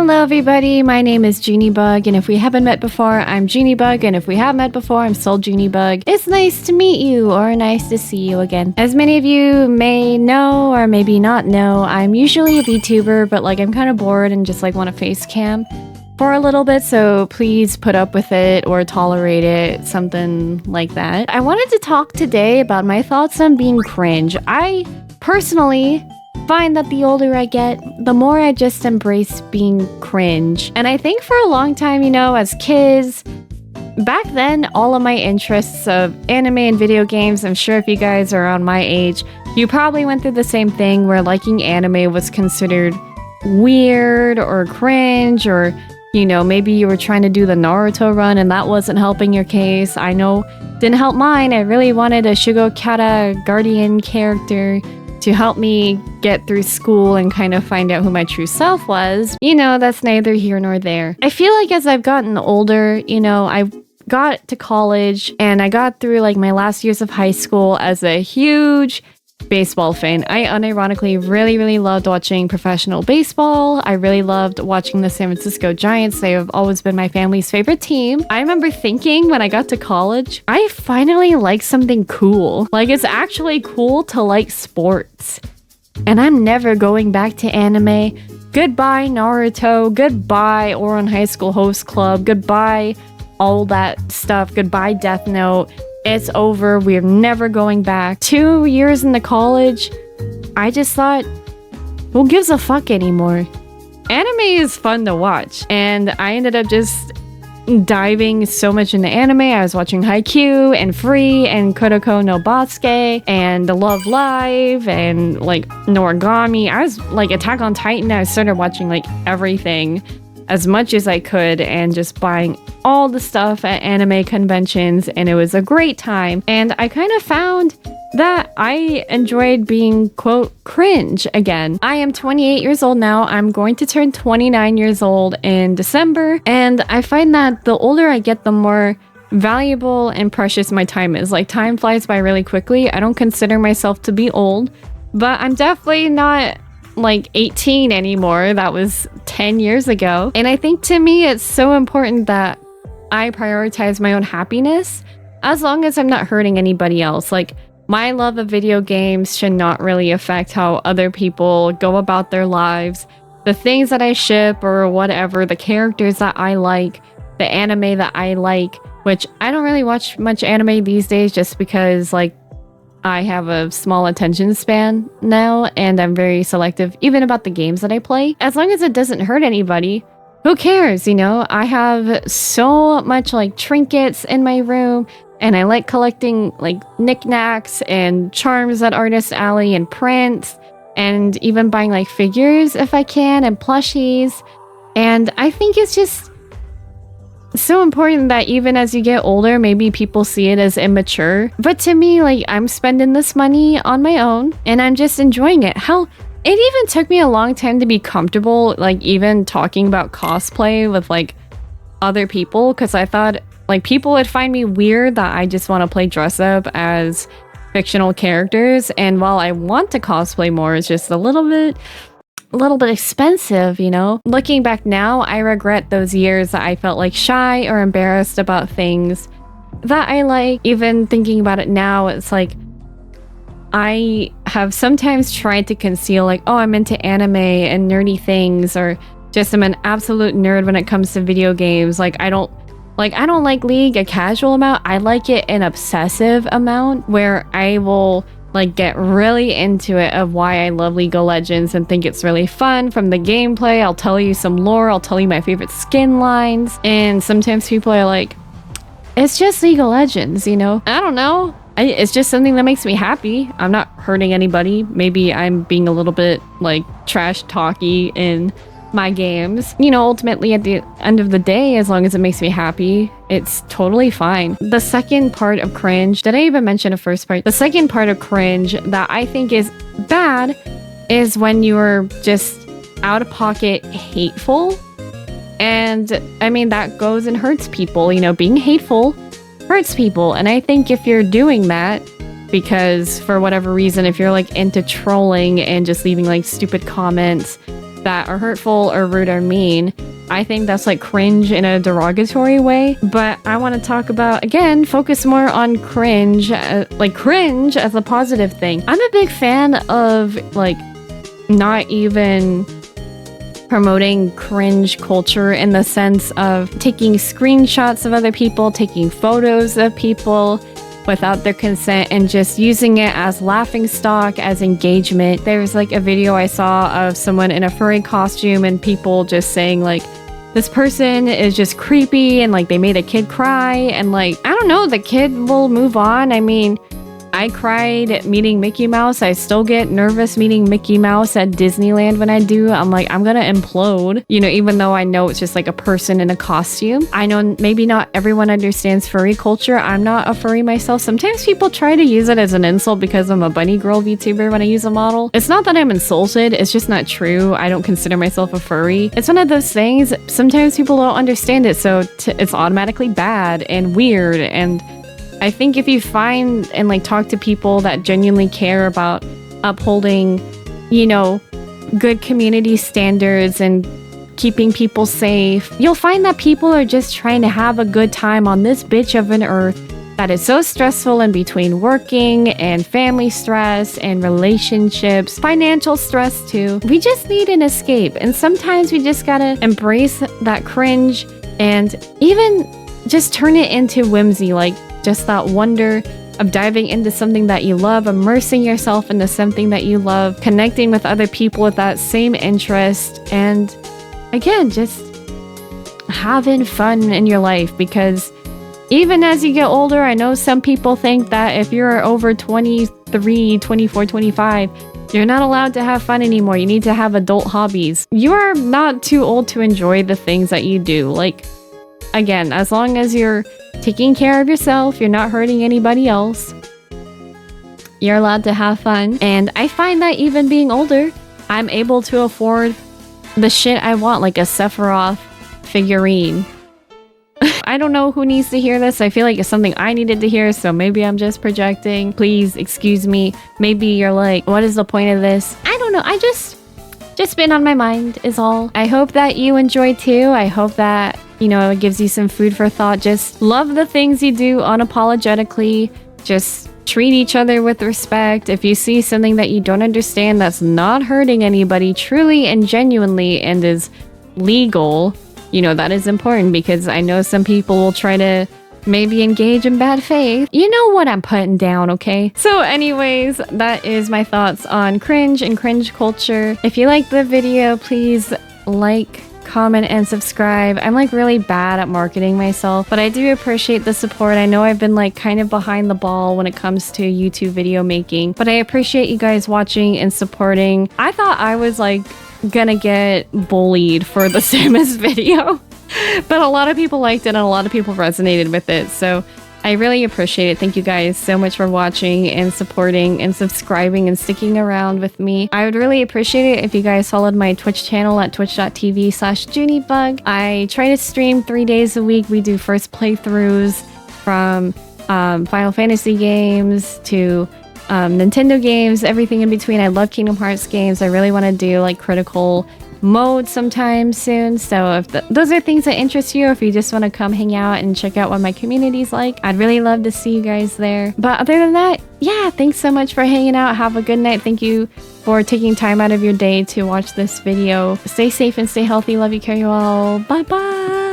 Hello everybody, my name is Junebug, and if we haven't met before, I'm Junebug, and if we have met before, I'm Soul Junebug. It's nice to meet you, or nice to see you again. As many of you may know, or maybe not know, I'm usually a VTuber, but I'm kind of bored and just want a face cam for a little bit, so please put up with it or tolerate it, something like that. I wanted to talk today about my thoughts on being cringe. I personally find that the older I get, the more I just embrace being cringe. And I think for a long time, as kids, back then, all of my interests of anime and video games, I'm sure if you guys are around my age, you probably went through the same thing where liking anime was considered weird or cringe, or maybe you were trying to do the Naruto run and that wasn't helping your case. I know, didn't help mine. I really wanted a Shugokata guardian character to help me get through school and kind of find out who my true self was. That's neither here nor there. I feel like as I've gotten older, I got to college and I got through my last years of high school as a huge baseball fan. I unironically really loved watching professional baseball. I really loved watching the San Francisco Giants. They have always been my family's favorite team. I remember thinking when I got to college, I finally like something cool. It's actually cool to like sports. And I'm never going back to anime. Goodbye Naruto. Goodbye Ouran High School Host Club. Goodbye all that stuff. Goodbye Death Note. It's over. We're never going back. 2 years into college, I just thought, who gives a fuck anymore? Anime is fun to watch. And I ended up just diving so much into anime. I was watching Haikyuu and Free and Kuroko no Basuke and Love Live and Noragami. I was Attack on Titan. I started watching everything as much as I could and just buying all the stuff at anime conventions, and it was a great time. And I kind of found that I enjoyed being, quote, cringe again. I am 28 years old now. I'm going to turn 29 years old in December, and I find that the older I get, the more valuable and precious my time is. Time flies by really quickly. I don't consider myself to be old, but I'm definitely not 18 anymore. That was 10 years ago. And I think to me, it's so important that I prioritize my own happiness as long as I'm not hurting anybody else. My love of video games should not really affect how other people go about their lives. The things that I ship or whatever, the characters that I like, the anime that I like, which I don't really watch much anime these days just because I have a small attention span now, and I'm very selective even about the games that I play. As long as it doesn't hurt anybody, who cares, I have so much trinkets in my room, and I like collecting knickknacks and charms at Artist Alley and prints, and even buying figures if I can, and plushies. And I think it's just so important that even as you get older, maybe people see it as immature. But to me, I'm spending this money on my own and I'm just enjoying it. Hell, it even took me a long time to be comfortable, even talking about cosplay with other people, because I thought people would find me weird that I just want to play dress up as fictional characters. And while I want to cosplay more, it's just a little bit expensive, Looking back now, I regret those years that I felt shy or embarrassed about things that I like. Even thinking about it now, it's I have sometimes tried to conceal oh, I'm into anime and nerdy things, or just I'm an absolute nerd when it comes to video games. I don't like League a casual amount. I like it an obsessive amount where I will get really into it of why I love League of Legends and think it's really fun. From the gameplay, I'll tell you some lore, I'll tell you my favorite skin lines, and sometimes people are it's just League of Legends, I don't know. It's just something that makes me happy. I'm not hurting anybody. Maybe I'm being a little bit trash talky in my games. Ultimately at the end of the day, as long as it makes me happy, it's totally fine. The second part of cringe, did I even mention a first part? The second part of cringe that I think is bad is when you're just out of pocket hateful. And I mean, that goes and hurts people. Being hateful hurts people. And I think if you're doing that because for whatever reason, if you're into trolling and just leaving stupid comments that are hurtful or rude or mean. I think that's like cringe in a derogatory way. But I want to talk about, again, focus more on cringe, like cringe as a positive thing. I'm a big fan of like not even promoting cringe culture in the sense of taking screenshots of other people, taking photos of people without their consent, and just using it as laughing stock, as engagement. There's like a video I saw of someone in a furry costume and people just saying like, this person is just creepy and like they made a kid cry, and like, I don't know, the kid will move on. I mean, I cried meeting Mickey Mouse. I still get nervous meeting Mickey Mouse at Disneyland when I do. I'm like, I'm gonna implode, you know, even though I know it's just like a person in a costume. I know maybe not everyone understands furry culture. I'm not a furry myself. Sometimes people try to use it as an insult because I'm a bunny girl VTuber when I use a model. It's not that I'm insulted, it's just not true. I don't consider myself a furry. It's one of those things, sometimes people don't understand it, so it's automatically bad and weird. And I think if you find and like talk to people that genuinely care about upholding, you know, good community standards and keeping people safe, you'll find that people are just trying to have a good time on this bitch of an earth that is so stressful in between working and family stress and relationships, financial stress too. We just need an escape, and sometimes we just gotta embrace that cringe and even just turn it into whimsy, like just that wonder of diving into something that you love, immersing yourself into something that you love, connecting with other people with that same interest, and again, just having fun in your life. Because even as you get older, I know some people think that if you're over 23, 24, 25, you're not allowed to have fun anymore. You need to have adult hobbies. You are not too old to enjoy the things that you do. Like, again, as long as you're taking care of yourself, you're not hurting anybody else, you're allowed to have fun. And I find that even being older, I'm able to afford the shit I want, like a Sephiroth figurine. I don't know who needs to hear this. I feel like it's something I needed to hear, so maybe I'm just projecting. Please excuse me. Maybe you're like, what is the point of this? I don't know. I just been on my mind is all. I hope that you enjoy too. I hope that, you know, it gives you some food for thought. Just love the things you do unapologetically. Just treat each other with respect. If you see something that you don't understand that's not hurting anybody truly and genuinely and is legal, you know, that is important, because I know some people will try to maybe engage in bad faith. You know what I'm putting down, okay? So anyways, that is my thoughts on cringe and cringe culture. If you liked the video, please like, comment, and subscribe. I'm like really bad at marketing myself, but I do appreciate the support. I know I've been like kind of behind the ball when it comes to YouTube video making, but I appreciate you guys watching and supporting. I thought I was like gonna get bullied for the Samus video, but a lot of people liked it and a lot of people resonated with it, so I really appreciate it. Thank you guys so much for watching and supporting and subscribing and sticking around with me. I would really appreciate it if you guys followed my Twitch channel at twitch.tv/JuniBug. I try to stream 3 days a week. We do first playthroughs from Final Fantasy games to Nintendo games, everything in between. I love Kingdom Hearts games. I really want to do like critical mode sometime soon, so if those are things that interest you, or if you just want to come hang out and check out what my community's like, I'd really love to see you guys there. But other than that, yeah, thanks so much for hanging out. Have a good night. Thank you for taking time out of your day to watch this video. Stay safe and stay healthy. Love you, care you all. Bye bye.